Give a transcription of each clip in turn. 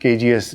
KGS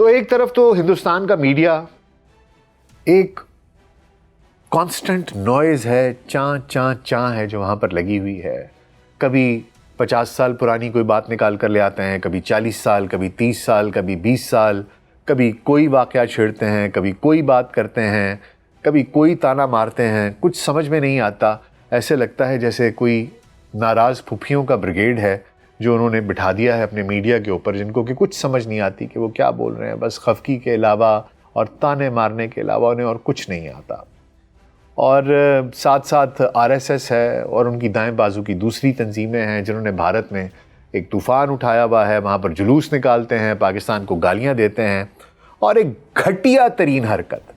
تو ایک طرف تو ہندوستان کا میڈیا ایک کانسٹنٹ نوائز ہے، چاں چاں چاں ہے جو وہاں پر لگی ہوئی ہے. کبھی 50 سال پرانی کوئی بات نکال کر لے آتے ہیں، کبھی 40 سال، کبھی 30 سال، کبھی 20 سال، کبھی کوئی واقعہ چھیڑتے ہیں، کبھی کوئی بات کرتے ہیں، کبھی کوئی تانا مارتے ہیں. کچھ سمجھ میں نہیں آتا. ایسے لگتا ہے جیسے کوئی ناراض پھپھیوں کا بریگیڈ ہے جو انہوں نے بٹھا دیا ہے اپنے میڈیا کے اوپر، جن کو کہ کچھ سمجھ نہیں آتی کہ وہ کیا بول رہے ہیں. بس خفگی کے علاوہ اور تانے مارنے کے علاوہ انہیں اور کچھ نہیں آتا. اور ساتھ ساتھ RSS ہے اور ان کی دائیں بازو کی دوسری تنظیمیں ہیں جنہوں نے بھارت میں ایک طوفان اٹھایا ہوا ہے. وہاں پر جلوس نکالتے ہیں، پاکستان کو گالیاں دیتے ہیں. اور ایک گھٹیا ترین حرکت،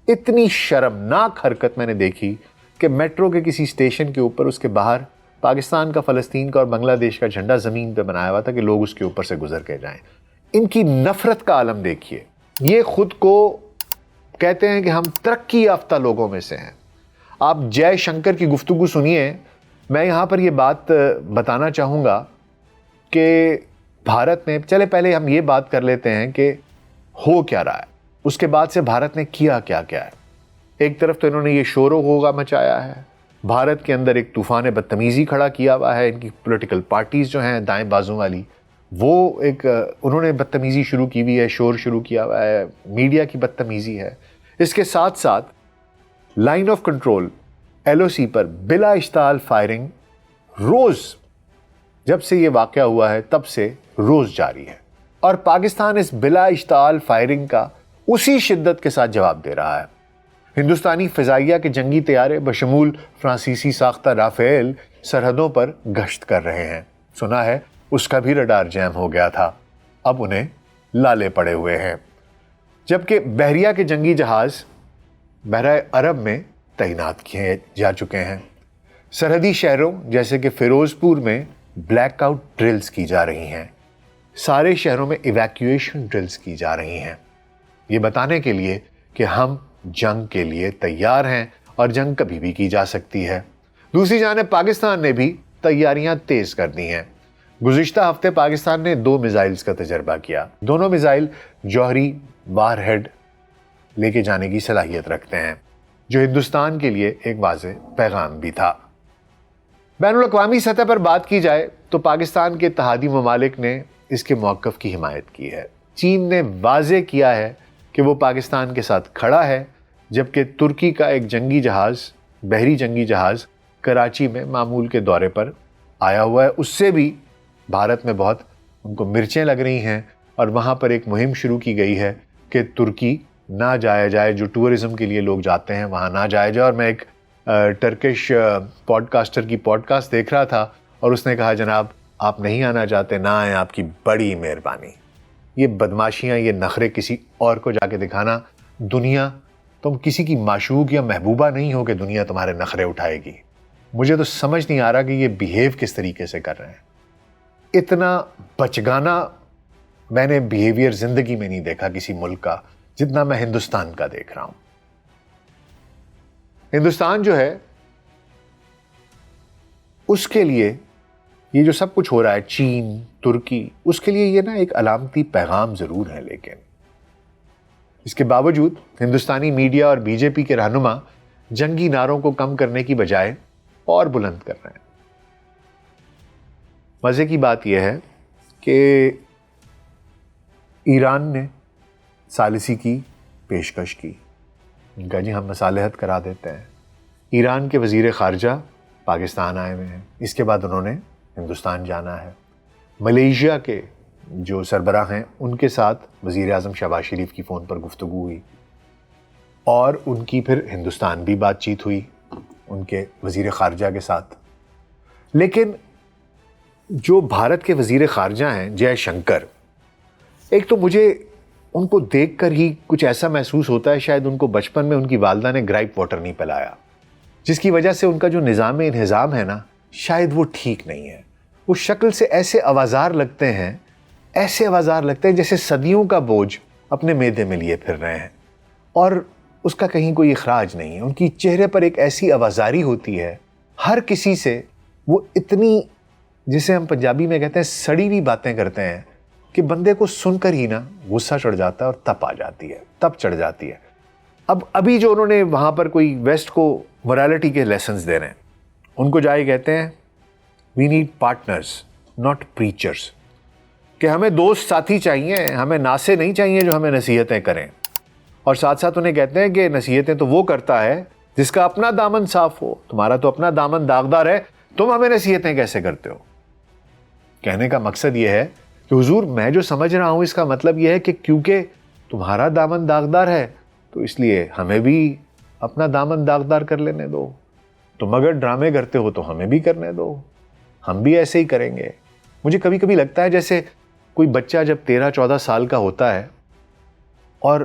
اتنی شرمناک حرکت میں نے دیکھی کہ میٹرو کے کسی اسٹیشن کے اوپر اس کے باہر پاکستان کا، فلسطین کا اور بنگلہ دیش کا جھنڈا زمین پہ بنایا ہوا تھا کہ لوگ اس کے اوپر سے گزر کے جائیں. ان کی نفرت کا عالم دیکھیے. یہ خود کو کہتے ہیں کہ ہم ترقی یافتہ لوگوں میں سے ہیں. آپ جے شنکر کی گفتگو سنیے. میں یہاں پر یہ بات بتانا چاہوں گا کہ بھارت نے، چلے پہلے ہم یہ بات کر لیتے ہیں کہ ہو کیا رہا ہے، اس کے بعد سے بھارت نے کیا کیا کیا ہے. ایک طرف تو انہوں نے یہ شور و غوغا مچایا ہے، بھارت کے اندر ایک طوفان بدتمیزی کھڑا کیا ہوا ہے. ان کی پولیٹیکل پارٹیز جو ہیں دائیں بازو والی، وہ ایک انہوں نے بدتمیزی شروع کی ہوئی ہے، شور شروع کیا ہوا ہے، میڈیا کی بدتمیزی ہے. اس کے ساتھ ساتھ لائن آف کنٹرول LOC پر بلا اشتعال فائرنگ روز، جب سے یہ واقعہ ہوا ہے تب سے روز جاری ہے. اور پاکستان اس بلا اشتعال فائرنگ کا اسی شدت کے ساتھ جواب دے رہا ہے. ہندوستانی فضائیہ کے جنگی طیارے بشمول فرانسیسی ساختہ رافیل سرحدوں پر گشت کر رہے ہیں. سنا ہے اس کا بھی رڈار جیم ہو گیا تھا، اب انہیں لالے پڑے ہوئے ہیں. جبکہ بحریہ کے جنگی جہاز بحرۂ عرب میں تعینات کیے جا چکے ہیں. سرحدی شہروں جیسے کہ فیروز پور میں بلیک آؤٹ ڈرلز کی جا رہی ہیں. سارے شہروں میں ایویکویشن ڈرلز کی جا رہی ہیں، یہ بتانے کے لیے کہ ہم جنگ کے لیے تیار ہیں اور جنگ کبھی بھی کی جا سکتی ہے. دوسری جانب پاکستان نے بھی تیاریاں تیز کر دی ہیں. گزشتہ ہفتے پاکستان نے 2 میزائلز کا تجربہ کیا. دونوں میزائل جوہری وار ہیڈ لے کے جانے کی صلاحیت رکھتے ہیں، جو ہندوستان کے لیے ایک واضح پیغام بھی تھا. بین الاقوامی سطح پر بات کی جائے تو پاکستان کے اتحادی ممالک نے اس کے موقف کی حمایت کی ہے. چین نے واضح کیا ہے کہ وہ پاکستان کے ساتھ کھڑا ہے، جبکہ ترکی کا ایک جنگی جہاز، بحری جنگی جہاز کراچی میں معمول کے دورے پر آیا ہوا ہے. اس سے بھی بھارت میں بہت ان کو مرچیں لگ رہی ہیں اور وہاں پر ایک مہم شروع کی گئی ہے کہ ترکی نہ جایا جائے. جو ٹورزم کے لیے لوگ جاتے ہیں وہاں نہ جایا جائے. اور میں ایک ٹرکش پوڈ کاسٹر کی پوڈ کاسٹ دیکھ رہا تھا اور اس نے کہا جناب آپ نہیں آنا چاہتے نہ آئیں، آپ کی بڑی مہربانی. یہ بدماشیاں، یہ نخرے کسی اور کو جا کے دکھانا، دنیا، تم کسی کی معشوق یا محبوبہ نہیں ہو کہ دنیا تمہارے نخرے اٹھائے گی. مجھے تو سمجھ نہیں آ رہا کہ یہ بیہیو کس طریقے سے کر رہے ہیں. اتنا بچگانہ میں نے بیہیویئر زندگی میں نہیں دیکھا کسی ملک کا جتنا میں ہندوستان کا دیکھ رہا ہوں. ہندوستان جو ہے اس کے لیے یہ جو سب کچھ ہو رہا ہے، چین، ترکی، اس کے لیے یہ نا ایک علامتی پیغام ضرور ہے. لیکن اس کے باوجود ہندوستانی میڈیا اور BJP کے رہنما جنگی نعروں کو کم کرنے کی بجائے اور بلند کر رہے ہیں. مزے کی بات یہ ہے کہ ایران نے ثالثی کی پیشکش کی. ان کا جی ہم مصالحت کرا دیتے ہیں. ایران کے وزیر خارجہ پاکستان آئے ہوئے ہیں، اس کے بعد انہوں نے ہندوستان جانا ہے. ملیشیا کے جو سربراہ ہیں ان کے ساتھ وزیر اعظم شہباز شریف کی فون پر گفتگو ہوئی اور ان کی پھر ہندوستان بھی بات چیت ہوئی ان کے وزیر خارجہ کے ساتھ. لیکن جو بھارت کے وزیر خارجہ ہیں جے شنکر، ایک تو مجھے ان کو دیکھ کر ہی کچھ ایسا محسوس ہوتا ہے شاید ان کو بچپن میں ان کی والدہ نے گرائپ واٹر نہیں پلایا، جس کی وجہ سے ان کا جو نظام انہضام ہے نا شاید وہ ٹھیک نہیں ہے. وہ شکل سے ایسے آوازار لگتے ہیں، ایسے آوازار لگتے ہیں جیسے صدیوں کا بوجھ اپنے معدے میں لیے پھر رہے ہیں اور اس کا کہیں کوئی اخراج نہیں ہے. ان کی چہرے پر ایک ایسی آوازاری ہوتی ہے، ہر کسی سے وہ اتنی، جسے ہم پنجابی میں کہتے ہیں سڑی ہوئی باتیں کرتے ہیں کہ بندے کو سن کر ہی نا غصہ چڑھ جاتا ہے اور تپ آ جاتی ہے، تپ چڑھ جاتی ہے۔ ابھی جو انہوں نے وہاں پر کوئی ویسٹ کو morality کے لیسنز دے رہے ہیں، ان کو جائے کہتے ہیں we need partners not preachers, کہ ہمیں دوست ساتھی چاہیے، ہمیں ناسے نہیں چاہیے جو ہمیں نصیحتیں کریں۔ اور ساتھ ساتھ انہیں کہتے ہیں کہ نصیحتیں تو وہ کرتا ہے جس کا اپنا دامن صاف ہو، تمہارا تو اپنا دامن داغدار ہے، تم ہمیں نصیحتیں کیسے کرتے ہو؟ کہنے کا مقصد یہ ہے کہ حضور میں جو سمجھ رہا ہوں اس کا مطلب یہ ہے کہ کیونکہ تمہارا دامن داغدار ہے تو اس لیے ہمیں بھی اپنا دامن داغدار کر لینے دو، تم اگر ڈرامے کرتے ہو تو ہمیں بھی کرنے دو، ہم بھی ایسے ہی کریں گے۔ مجھے کبھی کبھی لگتا ہے جیسے کوئی بچہ جب 13-14 سال کا ہوتا ہے اور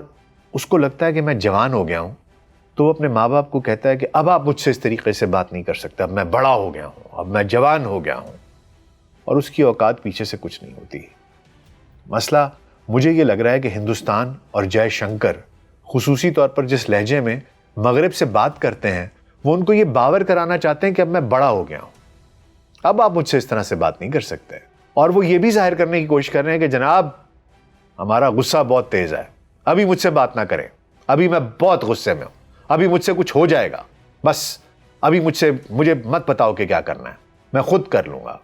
اس کو لگتا ہے کہ میں جوان ہو گیا ہوں، تو وہ اپنے ماں باپ کو کہتا ہے کہ اب آپ مجھ سے اس طریقے سے بات نہیں کر سکتے، اب میں بڑا ہو گیا ہوں، اب میں جوان ہو گیا ہوں، اور اس کی اوقات پیچھے سے کچھ نہیں ہوتی۔ مسئلہ مجھے یہ لگ رہا ہے کہ ہندوستان اور جے شنکر خصوصی طور پر جس لہجے میں مغرب سے بات کرتے ہیں، وہ ان کو یہ باور کرانا چاہتے ہیں کہ اب میں بڑا ہو گیا ہوں، اب آپ مجھ سے اس طرح سے بات نہیں کر سکتے۔ اور وہ یہ بھی ظاہر کرنے کی کوشش کر رہے ہیں کہ جناب ہمارا غصہ بہت تیز ہے، ابھی مجھ سے بات نہ کریں، ابھی میں بہت غصے میں ہوں، ابھی مجھ سے کچھ ہو جائے گا، بس ابھی مجھے مت بتاؤ کہ کیا کرنا ہے، میں خود کر لوں گا۔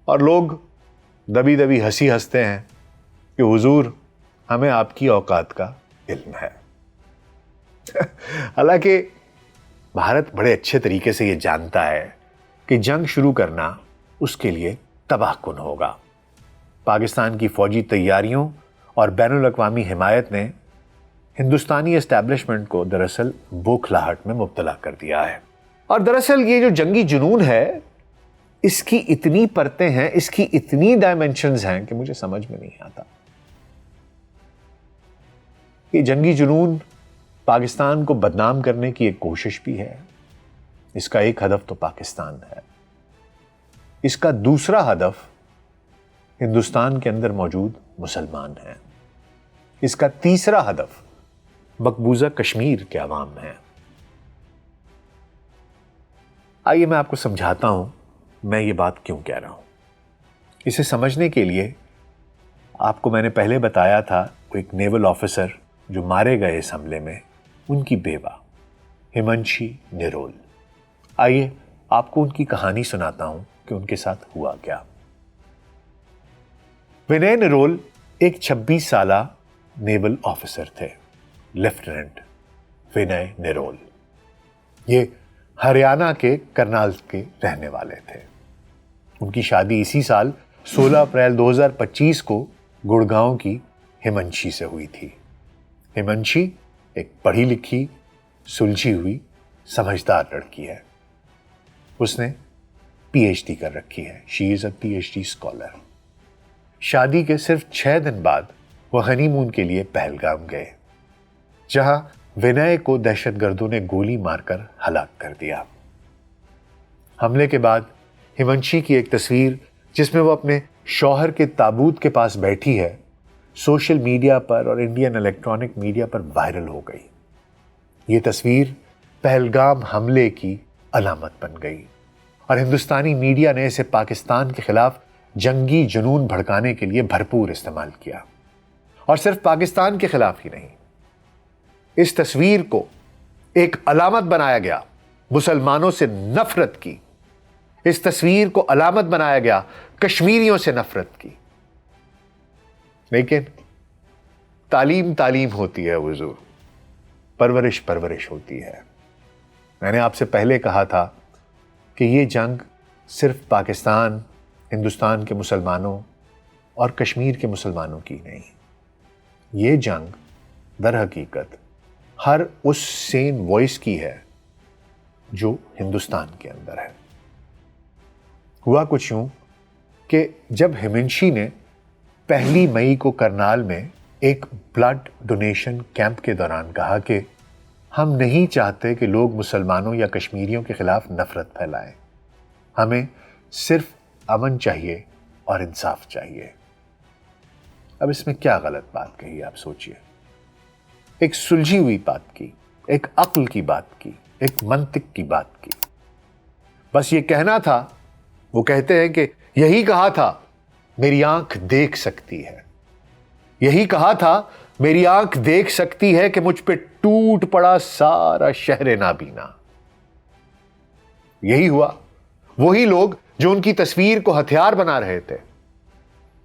اور لوگ دبی دبی ہنسی ہنستے ہیں کہ حضور ہمیں آپ کی اوقات کا علم ہے۔ حالانکہ بھارت بڑے اچھے طریقے سے یہ جانتا ہے کہ جنگ شروع کرنا اس کے لیے تباہ کن ہوگا۔ پاکستان کی فوجی تیاریوں اور بین الاقوامی حمایت نے ہندوستانی اسٹیبلشمنٹ کو دراصل بوکھلاہٹ میں مبتلا کر دیا ہے۔ اور دراصل یہ جو جنگی جنون ہے، اس کی اتنی پرتیں ہیں، اس کی اتنی ڈائمینشنز ہیں کہ مجھے سمجھ میں نہیں آتا۔ یہ جنگی جنون پاکستان کو بدنام کرنے کی ایک کوشش بھی ہے، اس کا ایک ہدف تو پاکستان ہے، اس کا دوسرا ہدف ہندوستان کے اندر موجود مسلمان ہیں، اس کا تیسرا ہدف مقبوضہ کشمیر کے عوام ہیں۔ آئیے میں آپ کو سمجھاتا ہوں میں یہ بات کیوں کہہ رہا ہوں۔ اسے سمجھنے کے لیے آپ کو میں نے پہلے بتایا تھا وہ ایک نیول آفیسر جو مارے گئے اس حملے میں، ان کی بیوہ ہمنشی نرول۔ آئیے آپ کو ان کی کہانی سناتا ہوں کہ ان کے ساتھ ہوا کیا۔ ونے نرول ایک 26 سالہ نیول آفیسر تھے، لیفٹیننٹ ونے نرول۔ یہ ہریانہ کے کرنال کے رہنے والے تھے۔ ان کی شادی اسی سال 16 اپریل 2025 کو گڑگاؤں کی ہمنشی سے ہوئی تھی۔ ہمنشی ایک پڑھی لکھی، سلجھی ہوئی، سمجھدار لڑکی ہے۔ اس نے پی ایچ ڈی کر رکھی ہے، شی از اے پی ایچ ڈی اسکالر۔ شادی کے صرف 6 دن بعد وہ ہنی مون کے لیے پہلگام گئے، جہاں ونے کو دہشت گردوں نے گولی مار کر ہلاک کر دیا۔ حملے کے بعد ہمنشی کی ایک تصویر جس میں وہ اپنے شوہر کے تابوت کے پاس بیٹھی ہے، سوشل میڈیا پر اور انڈین الیکٹرانک میڈیا پر وائرل ہو گئی۔ یہ تصویر پہلگام حملے کی علامت بن گئی اور ہندوستانی میڈیا نے اسے پاکستان کے خلاف جنگی جنون بھڑکانے کے لیے بھرپور استعمال کیا۔ اور صرف پاکستان کے خلاف ہی نہیں، اس تصویر کو ایک علامت بنایا گیا مسلمانوں سے نفرت کی، اس تصویر کو علامت بنایا گیا کشمیریوں سے نفرت کی۔ لیکن تعلیم تعلیم ہوتی ہے حضور، پرورش پرورش ہوتی ہے۔ میں نے آپ سے پہلے کہا تھا کہ یہ جنگ صرف پاکستان، ہندوستان کے مسلمانوں اور کشمیر کے مسلمانوں کی نہیں، یہ جنگ در حقیقت ہر اس سین وائس کی ہے جو ہندوستان کے اندر ہے۔ ہوا کچھ یوں کہ جب ہمنشی نے 1 مئی کو کرنال میں ایک بلڈ ڈونیشن کیمپ کے دوران کہا کہ ہم نہیں چاہتے کہ لوگ مسلمانوں یا کشمیریوں کے خلاف نفرت پھیلائیں، ہمیں صرف امن چاہیے اور انصاف چاہیے۔ اب اس میں کیا غلط بات کہی آپ سوچئے؟ ایک سلجھی ہوئی بات کی، ایک عقل کی بات کی، ایک منطق کی بات کی۔ بس یہ کہنا تھا، وہ کہتے ہیں کہ یہی کہا تھا میری آنکھ دیکھ سکتی ہے. یہی کہا تھا میری آنکھ دیکھ سکتی ہے کہ مجھ پہ ٹوٹ پڑا سارا شہر نابینا. یہی ہوا. وہی لوگ جو ان کی تصویر کو ہتھیار بنا رہے تھے,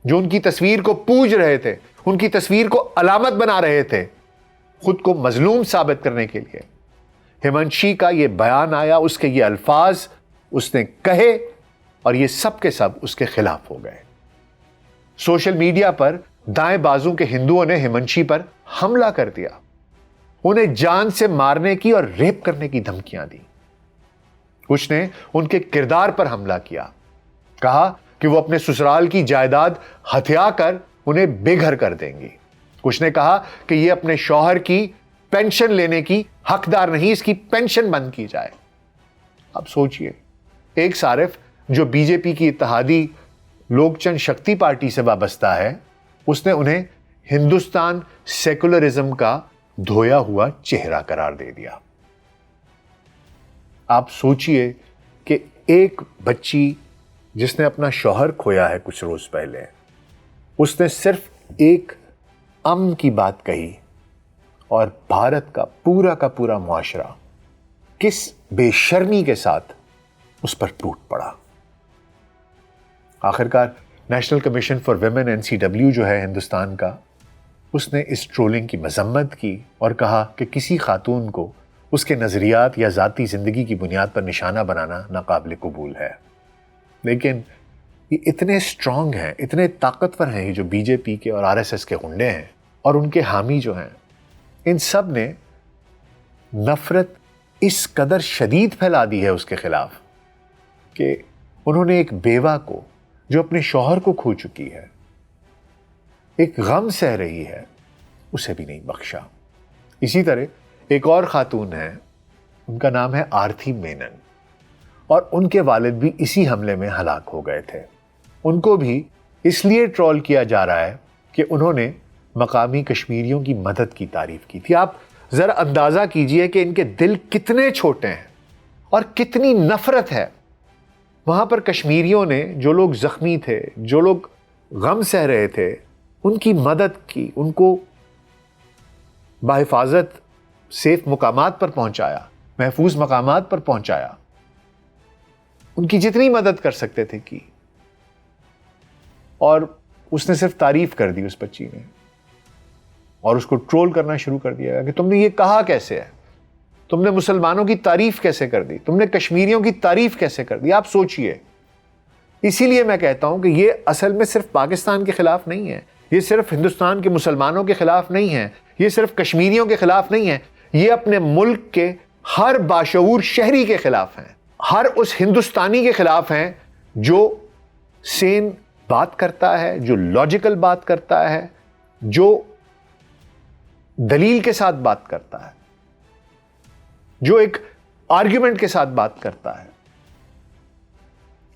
جو ان کی تصویر کو پوج رہے تھے, ان کی تصویر کو علامت بنا رہے تھے, خود کو مظلوم ثابت کرنے کے لیے ہیمنشی کا یہ بیان آیا, اس کے یہ الفاظ اس نے کہے اور یہ سب کے سب اس کے خلاف ہو گئے. سوشل میڈیا پر دائیں بازو کے ہندوؤں نے ہیمنشی پر حملہ کر دیا, انہیں جان سے مارنے کی اور ریپ کرنے کی دھمکیاں دی. کچھ نے ان کے کردار پر حملہ کیا, کہا کہ وہ اپنے سسرال کی جائیداد ہتھیا کر انہیں بے گھر کر دیں گی. کچھ نے کہا کہ یہ اپنے شوہر کی پینشن لینے کی حقدار نہیں, اس کی پینشن بند کی جائے. اب سوچئے, ایک صارف جو بی جے پی کی اتحادی لوک چند شکتی پارٹی سے وابستہ ہے, اس نے انہیں ہندوستان سیکولرزم کا دھویا ہوا چہرہ قرار دے دیا. آپ سوچئے کہ ایک بچی جس نے اپنا شوہر کھویا ہے کچھ روز پہلے, اس نے صرف ایک امن کی بات کہی اور بھارت کا پورا معاشرہ کس بے شرمی کے ساتھ اس پر ٹوٹ پڑا. آخرکار national commission for women NCW جو ہے ہندوستان کا, اس نے اس ٹرولنگ کی مذمت کی اور کہا کہ کسی خاتون کو اس کے نظریات یا ذاتی زندگی کی بنیاد پر نشانہ بنانا ناقابل قبول ہے. لیکن یہ اتنے اسٹرانگ ہیں, اتنے طاقتور ہیں یہ جو بی جے پی کے اور RSS کے غنڈے ہیں اور ان کے حامی جو ہیں, ان سب نے نفرت اس قدر شدید پھیلا دی ہے اس کے خلاف کہ انہوں نے ایک بیوہ کو جو اپنے شوہر کو کھو چکی ہے, ایک غم سہ رہی ہے, اسے بھی نہیں بخشا. اسی طرح ایک اور خاتون ہے, ان کا نام ہے آرتھی مینن, اور ان کے والد بھی اسی حملے میں ہلاک ہو گئے تھے. ان کو بھی اس لیے ٹرول کیا جا رہا ہے کہ انہوں نے مقامی کشمیریوں کی مدد کی تعریف کی تھی. آپ ذرا اندازہ کیجئے کہ ان کے دل کتنے چھوٹے ہیں اور کتنی نفرت ہے. وہاں پر کشمیریوں نے, جو لوگ زخمی تھے, جو لوگ غم سہ رہے تھے, ان کی مدد کی, ان کو بحفاظت سیف مقامات پر پہنچایا, محفوظ مقامات پر پہنچایا, ان کی جتنی مدد کر سکتے تھے کی. اور اس نے صرف تعریف کر دی اس بچی نے, اور اس کو ٹرول کرنا شروع کر دیا کہ تم نے یہ کہا کیسے ہے, تم نے مسلمانوں کی تعریف کیسے کر دی, تم نے کشمیریوں کی تعریف کیسے کر دی. آپ سوچئے. اسی لیے میں کہتا ہوں کہ یہ اصل میں صرف پاکستان کے خلاف نہیں ہے, یہ صرف ہندوستان کے مسلمانوں کے خلاف نہیں ہے, یہ صرف کشمیریوں کے خلاف نہیں ہے, یہ اپنے ملک کے ہر باشعور شہری کے خلاف ہیں, ہر اس ہندوستانی کے خلاف ہیں جو سین بات کرتا ہے, جو لاجیکل بات کرتا ہے, جو دلیل کے ساتھ بات کرتا ہے, جو ایک آرگیومنٹ کے ساتھ بات کرتا ہے.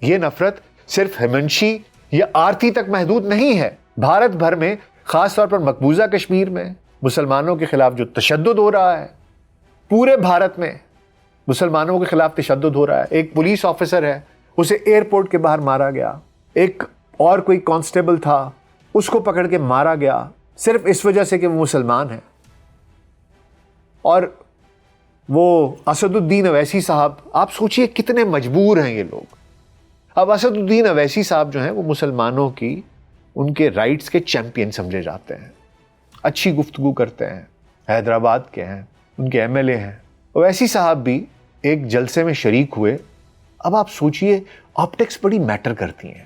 یہ نفرت صرف ہیمنشی یا آرتی تک محدود نہیں ہے. بھارت بھر میں, خاص طور پر مقبوضہ کشمیر میں مسلمانوں کے خلاف جو تشدد ہو رہا ہے, پورے بھارت میں مسلمانوں کے خلاف تشدد ہو رہا ہے. ایک پولیس آفیسر ہے, اسے ایئرپورٹ کے باہر مارا گیا. ایک اور کوئی کانسٹیبل تھا, اس کو پکڑ کے مارا گیا صرف اس وجہ سے کہ وہ مسلمان ہے. اور وہ اسد الدین اویسی صاحب, آپ سوچئے کتنے مجبور ہیں یہ لوگ. اب اسد الدین اویسی صاحب جو ہیں وہ مسلمانوں کی, ان کے رائٹس کے چیمپئن سمجھے جاتے ہیں, اچھی گفتگو کرتے ہیں, حیدرآباد کے ہیں, ان کے MLA ہیں. اویسی صاحب بھی ایک جلسے میں شریک ہوئے. اب آپ سوچئے آپٹکس بڑی میٹر کرتی ہیں.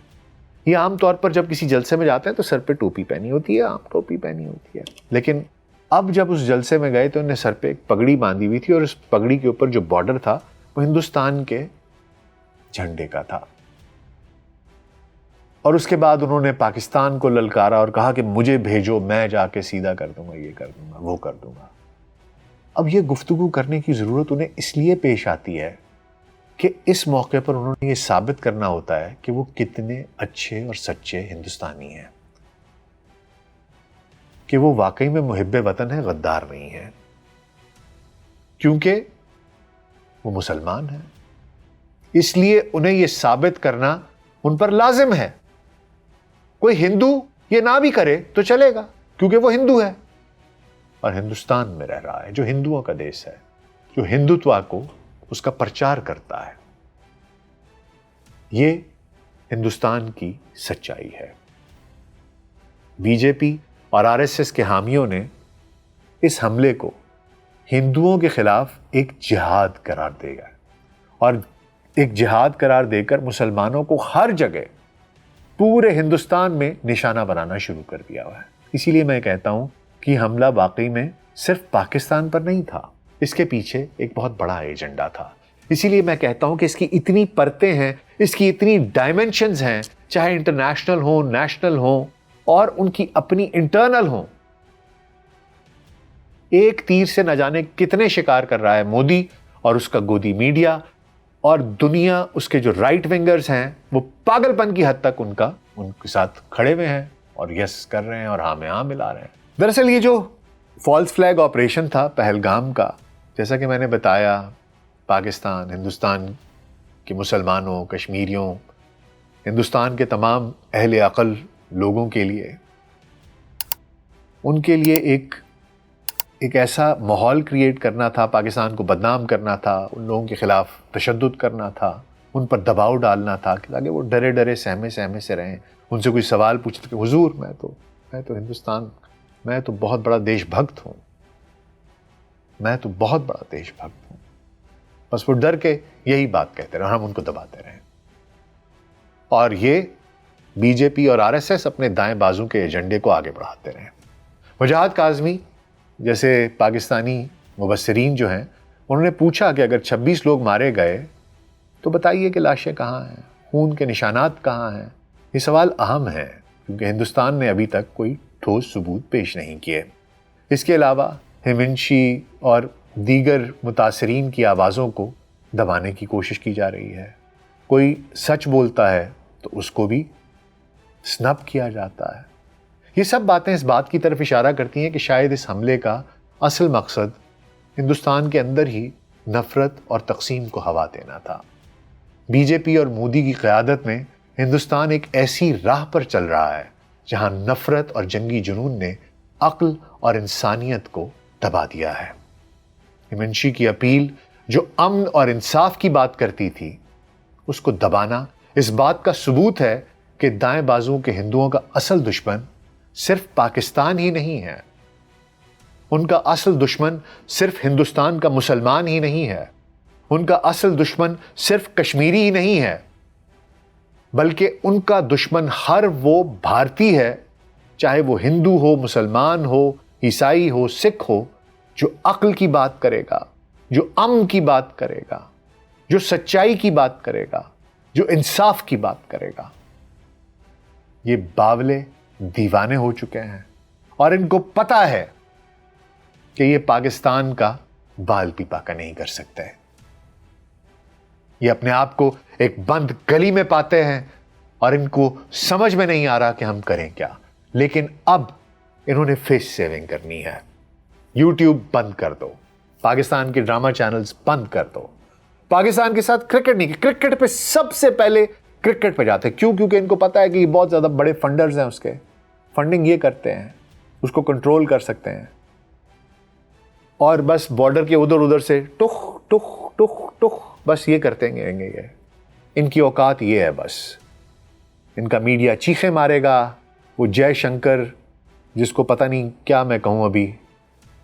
یہ عام طور پر جب کسی جلسے میں جاتے ہیں تو سر پہ ٹوپی پہنی ہوتی ہے, عام ٹوپی پہنی ہوتی ہے, لیکن اب جب اس جلسے میں گئے تو انہوں نے سر پہ ایک پگڑی باندھی ہوئی تھی, اور اس پگڑی کے اوپر جو بارڈر تھا وہ ہندوستان کے جھنڈے کا تھا. اور اس کے بعد انہوں نے پاکستان کو للکارا اور کہا کہ مجھے بھیجو, میں جا کے سیدھا کر دوں گا, یہ کر دوں گا, وہ کر دوں گا. اب یہ گفتگو کرنے کی ضرورت انہیں اس لیے پیش آتی ہے کہ اس موقع پر انہوں نے یہ ثابت کرنا ہوتا ہے کہ وہ کتنے اچھے اور سچے ہندوستانی ہیں, کہ وہ واقعی میں محب وطن ہیں, غدار نہیں ہیں, کیونکہ وہ مسلمان ہیں. اس لیے انہیں یہ ثابت کرنا ان پر لازم ہے. کوئی ہندو یہ نہ بھی کرے تو چلے گا کیونکہ وہ ہندو ہے اور ہندوستان میں رہ رہا ہے جو ہندوؤں کا دیش ہے، جو ہندوتوا کو اس کا پرچار کرتا ہے۔ یہ ہندوستان کی سچائی ہے۔ بی جے پی اور آر ایس ایس کے حامیوں نے اس حملے کو ہندوؤں کے خلاف ایک جہاد قرار دے گا اور ایک جہاد قرار دے کر مسلمانوں کو ہر جگہ پورے ہندوستان میں نشانہ بنانا شروع کر دیا ہوا ہے۔ اسی لیے میں کہتا ہوں کہ حملہ واقعی میں صرف پاکستان پر نہیں تھا، اس کے پیچھے ایک بہت بڑا ایجنڈا تھا۔ اسی لیے میں کہتا ہوں کہ اس کی اتنی پرتیں ہیں، اس کی اتنی ڈائمنشنز ہیں، چاہے انٹرنیشنل ہوں، نیشنل ہوں اور ان کی اپنی انٹرنل ہوں۔ ایک تیر سے نہ جانے کتنے شکار کر رہا ہے مودی اور اس کا گودی میڈیا، اور دنیا اس کے جو رائٹ ونگرز ہیں وہ پاگل پن کی حد تک ان کے ساتھ کھڑے ہوئے ہیں اور یس کر رہے ہیں اور ہاں میں ہاں ملا رہے ہیں۔ دراصل یہ جو فالس فلیگ آپریشن تھا پہلگام کا، جیسا کہ میں نے بتایا، پاکستان، ہندوستان کے مسلمانوں، کشمیریوں، ہندوستان کے تمام اہل عقل لوگوں کے لیے، ان کے لیے ایک ایسا ماحول کریٹ کرنا تھا، پاکستان کو بدنام کرنا تھا، ان لوگوں کے خلاف تشدد کرنا تھا، ان پر دباؤ ڈالنا تھا کہ تاکہ وہ ڈرے ڈرے سہمے سے رہیں۔ ان سے کوئی سوال پوچھتے کہ حضور میں تو ہندوستان، میں تو بہت بڑا دیش بھکت ہوں، میں تو بہت بڑا دیش بھکت ہوں، بس وہ ڈر کے یہی بات کہتے رہے اور ہم ان کو دباتے رہے۔ اور یہ بی جے پی اور آر ایس ایس اپنے دائیں بازو کے ایجنڈے کو آگے بڑھاتے رہے۔ وجاہت کاظمی جیسے پاکستانی مبصرین جو ہیں، انہوں نے پوچھا کہ اگر 26 لوگ مارے گئے تو بتائیے کہ لاشیں کہاں ہیں، خون کے نشانات کہاں ہیں؟ یہ سوال اہم ہے کیونکہ ہندوستان نے ابھی تک کوئی ٹھوس ثبوت پیش نہیں کیے۔ اس کے علاوہ ہیمنشی اور دیگر متاثرین کی آوازوں کو دبانے کی کوشش کی جا رہی ہے۔ کوئی سچ بولتا ہے تو اس کو بھی سنپ کیا جاتا ہے۔ یہ سب باتیں اس بات کی طرف اشارہ کرتی ہیں کہ شاید اس حملے کا اصل مقصد ہندوستان کے اندر ہی نفرت اور تقسیم کو ہوا دینا تھا۔ بی جے پی اور مودی کی قیادت میں ہندوستان ایک ایسی راہ پر چل رہا ہے جہاں نفرت اور جنگی جنون نے عقل اور انسانیت کو دبا دیا ہے۔ ہیمنشی کی اپیل جو امن اور انصاف کی بات کرتی تھی، اس کو دبانا اس بات کا ثبوت ہے کہ دائیں بازو کے ہندوؤں کا اصل دشمن صرف پاکستان ہی نہیں ہے، ان کا اصل دشمن صرف ہندوستان کا مسلمان ہی نہیں ہے، ان کا اصل دشمن صرف کشمیری ہی نہیں ہے، بلکہ ان کا دشمن ہر وہ بھارتی ہے، چاہے وہ ہندو ہو، مسلمان ہو، عیسائی ہو، سکھ ہو، جو عقل کی بات کرے گا، جو امن کی بات کرے گا، جو سچائی کی بات کرے گا، جو انصاف کی بات کرے گا۔ یہ باولے دیوانے ہو چکے ہیں اور ان کو پتا ہے کہ یہ پاکستان کا بال بھی پاکا نہیں کر سکتے۔ یہ اپنے آپ کو ایک بند گلی میں پاتے ہیں اور ان کو سمجھ میں نہیں آ رہا کہ ہم کریں کیا، لیکن اب انہوں نے فیس سیونگ کرنی ہے۔ یوٹیوب بند کر دو، پاکستان کے ڈرامہ چینلز بند کر دو، پاکستان کے ساتھ کرکٹ نہیں، کرکٹ پہ سب سے پہلے کرکٹ پہ جاتے ہیں۔ کیوں؟ کیونکہ ان کو پتا ہے کہ یہ بہت زیادہ بڑے فنڈرز ہیں، اس کے فنڈنگ یہ کرتے ہیں، اس کو کنٹرول کر سکتے ہیں، اور بس بارڈر کے ادھر سے ٹخ ٹخ ٹخ ٹخ بس یہ کرتے گے یہ۔ ان کی اوقات یہ ہے، بس ان کا میڈیا چیخے مارے گا۔ وہ جے شنکر، جس کو پتہ نہیں کیا میں کہوں ابھی،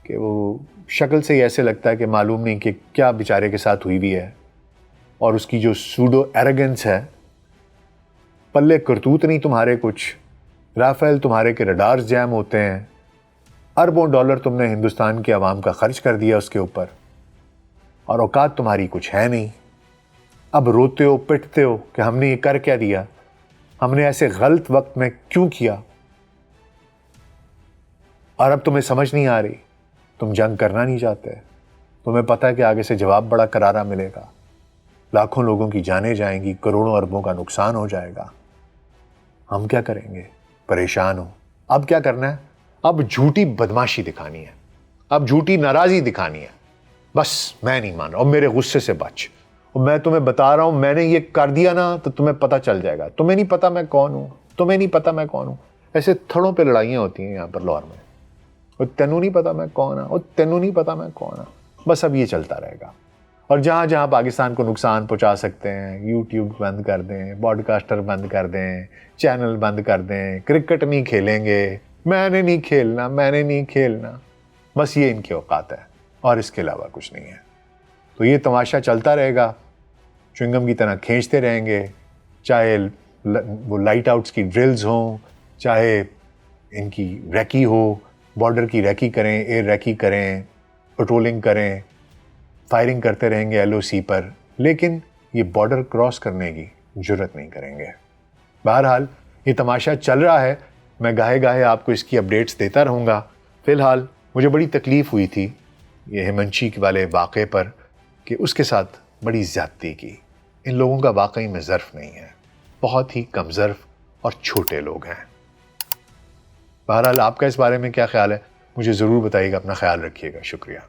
کہ وہ شکل سے ہی ایسے لگتا ہے کہ معلوم نہیں کہ کیا بیچارے کے ساتھ ہوئی بھی ہے، اور اس کی جو سوڈو ایروگنس ہے، پلے کرتوت نہیں تمہارے کچھ، رافیل تمہارے کے رڈارز جیم ہوتے ہیں، اربوں ڈالر تم نے ہندوستان کی عوام کا خرچ کر دیا اس کے اوپر، اور اوقات تمہاری کچھ ہے نہیں۔ اب روتے ہو، پٹتے ہو کہ ہم نے یہ کر کیا دیا، ہم نے ایسے غلط وقت میں کیوں کیا، اور اب تمہیں سمجھ نہیں آ رہی، تم جنگ کرنا نہیں چاہتے، تمہیں پتہ ہے کہ آگے سے جواب بڑا کرارا ملے گا، لاکھوں لوگوں کی جانیں جائیں گی، کروڑوں اربوں کا نقصان ہو جائے گا۔ ہم کیا کریں گے؟ پریشان ہو۔ اب کیا کرنا ہے؟ اب جھوٹی بدماشی دکھانی ہے، اب جھوٹی ناراضی دکھانی ہے، بس میں نہیں مان رہا، اور میرے غصے سے بچ، اور میں تمہیں بتا رہا ہوں میں نے یہ کر دیا نا تو تمہیں پتہ چل جائے گا۔ تمہیں نہیں پتا میں کون ہوں، تمہیں نہیں پتا میں کون ہوں. ایسے تھڑوں پہ لڑائیاں ہوتی ہیں یہاں پر لاہور میں. اور تینوں نہیں پتا میں کون ہوں, اور تینوں نہیں پتا میں کون ہوں. بس اب یہ چلتا رہے گا. اور جہاں جہاں پاکستان کو نقصان پہنچا سکتے ہیں, یوٹیوب بند کر دیں, براڈ کاسٹر بند کر دیں, چینل بند کر دیں, کرکٹ نہیں کھیلیں گے, میں نے نہیں کھیلنا, میں نے نہیں کھیلنا. بس یہ ان کے اوقات ہے اور اس کے علاوہ کچھ نہیں ہے. تو یہ تماشا چلتا رہے گا, چوئنگم کی طرح کھینچتے رہیں گے, چاہے وہ لائٹ آؤٹس کی ڈرلز ہوں, چاہے ان کی ریکی ہو, بارڈر کی ریکی کریں, ایئر ریکی کریں, پٹرولنگ کریں, فائرنگ کرتے رہیں گے LOC پر, لیکن یہ بارڈر کراس کرنے کی جرت نہیں کریں گے. بہرحال یہ تماشا چل رہا ہے, میں گاہے گاہے آپ کو اس کی اپڈیٹس دیتا رہوں گا. فی الحال مجھے بڑی تکلیف ہوئی تھی یہ ہیمنچی والے واقعے پر کہ اس کے ساتھ بڑی زیادتی کی. ان لوگوں کا واقعی میں ظرف نہیں ہے, بہت ہی کم ظرف اور چھوٹے لوگ ہیں. بہرحال آپ کا اس بارے میں کیا خیال ہے مجھے ضرور بتائیے گا. اپنا خیال رکھیے گا. شکریہ.